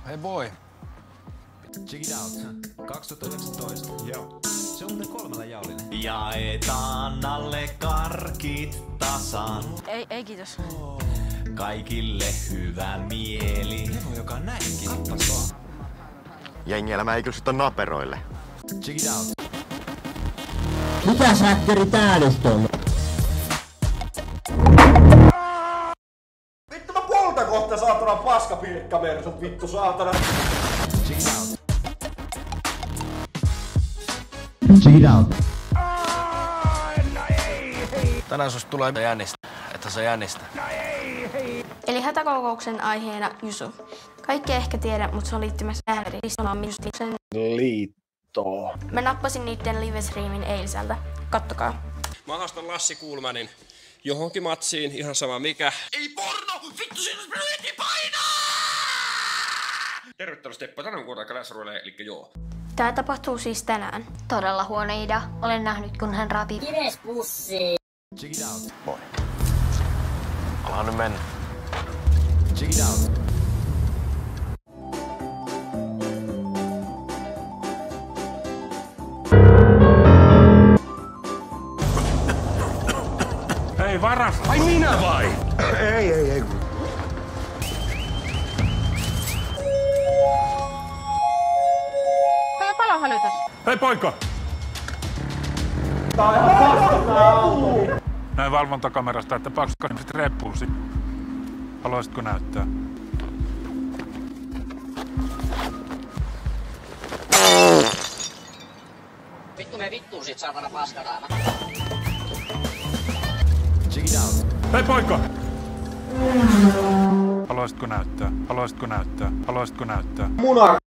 Hei boy. Check it out. 2019. Joo. Se on muuten 3 jaulinen. Jaetaan alle karkit tasan. Ei kiitos. Kaikille hyvä mieli. Levo, joka on näinkin. Kappas vaan. Jengielämä ei kyllä sit on naperoille. Check it out. Mikä säkkäri tää nyt on? Vittu mä polta kohta saatana paskapirkkamersut vittu saatana. Check it out. Check it out. Tänään susta tulee jännistä, että sä jännistä. Eli hätäkokouksen aiheena Jusu. Kaikki ehkä tiedä, mutta se on liittymässä ääneristomamistuksen Liitto. Mä nappasin niitten live-streamin eiliseltä. Kattokaa. Mä haastan Lassi Kulmanin johonkin matsiin, ihan sama mikä. Ei porno! Vittu sinus pyyhti painaa! Tervetuloa Teppo, tänään kuutaan Classroille, elikkä joo. Tää tapahtuu siis tänään. Todella huono idea. Olen nähnyt, kun hän raapi Check it out. Boy. Alahan nyt mennä. Check it out. Hei varas! Ai minä vai? Ei. Toi on palohälytys. Hei poika! Tää on ihan paska tää auto. Näin valvontakamerasta, että paksukanimmiset repulsi. Haluaisitko näyttää? Vittu me vittuu sit saatana paskaraana. Check it out. Hei poika! Haluaisitko näyttää? Haluaisitko näyttää? Haluaisitko näyttää? Muna.